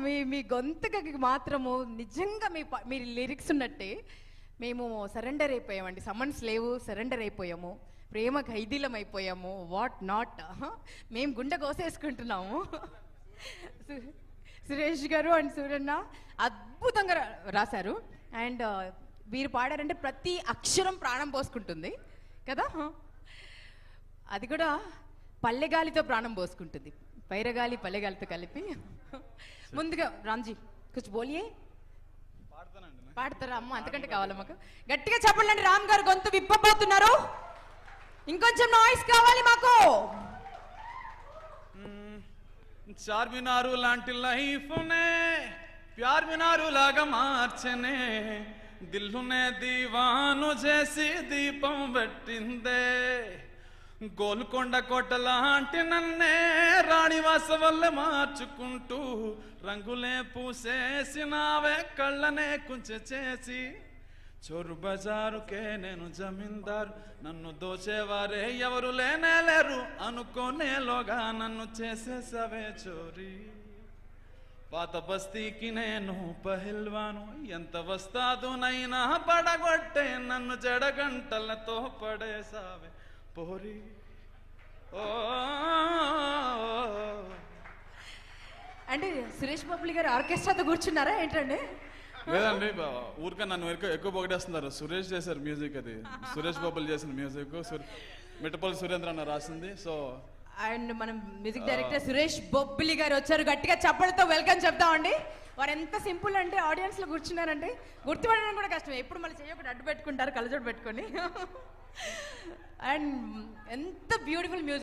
మీ మీ గొంతుకి మాత్రము నిజంగా మీ లిరిక్స్ ఉన్నట్టే మేము సరెండర్ అయిపోయామండి. సమన్స్ లేవు, సరెండర్ అయిపోయాము, ప్రేమ ఖైదీలం అయిపోయాము, వాట్ నాట్. మేము గుండె కోసేసుకుంటున్నాము. సురేష్ గారు అండ్ సూరన్న అద్భుతంగా రాశారు. అండ్ వీరు పాడారంటే ప్రతి అక్షరం ప్రాణం పోసుకుంటుంది కదా. అది కూడా పల్లెగాలితో ప్రాణం పోసుకుంటుంది, పైరగాలి పల్లెగాలితో కలిపి. ముందుగా రామ్జీ కొంచెం బోలియే పాడతారా అమ్మ? అంతకంటే కావాలా మాకు? గట్టిగా చెప్పండి. రామ్ గారు గొంతు విప్పబోతున్నారు, ఇంకొంచెం నాయిస్ కావాలి మాకు. చార్మినారు లాంటి లైఫ్ నే ప్యార్ మినారు లాగా మార్చనే, దిల్లునే దీవాను చేసి దీపం పెట్టిందే, గోల్కొండ కోట లాంటి నన్నే రాణివాస వల్ల మార్చుకుంటూ రంగులే పూసేసినావే కళ్ళనే కుంచె చేసి, చోరు బజారుకే నేను జమీందారు, నన్ను దోచేవారే ఎవరు లేనే లేరు అనుకోనేలోగా నన్ను చేసేసవే చోరీ, పాత బస్తీకి నేను పహిల్వాను, ఎంత వస్తాదునైనా పడగొట్టే నన్ను జడగంటలతో పడేసావే పోరి. ఓ అంటే సురేష్ బాబులి గారు ఆర్కెస్ట్రాతో కూర్చున్నారా ఏంటండి? లేదండి, ఊరికే నన్ను ఎక్కువ పొగడేస్తున్నారు. సురేష్ చేశారు మ్యూజిక్, అది సురేష్ బాబులు చేసిన మ్యూజిక్, మిట్టపల్లి సురేంద్ర అన్న రాసింది. సో అండ్ మనం మ్యూజిక్ డైరెక్టర్ సురేష్ బొబ్బిలి గారు వచ్చారు. గట్టిగా చప్పలతో వెల్కమ్ చెప్తామండి. వారు ఎంత సింపుల్ అంటే ఆడియన్స్ లో కూర్చున్నారంటే గుర్తుపడడం కూడా కష్టం. ఎప్పుడు మళ్ళీ చేయకుండా అడ్డు పెట్టుకుంటారు కళ్ళజోడు పెట్టుకొని. అండ్ ఎంత బ్యూటిఫుల్ మ్యూజిక్.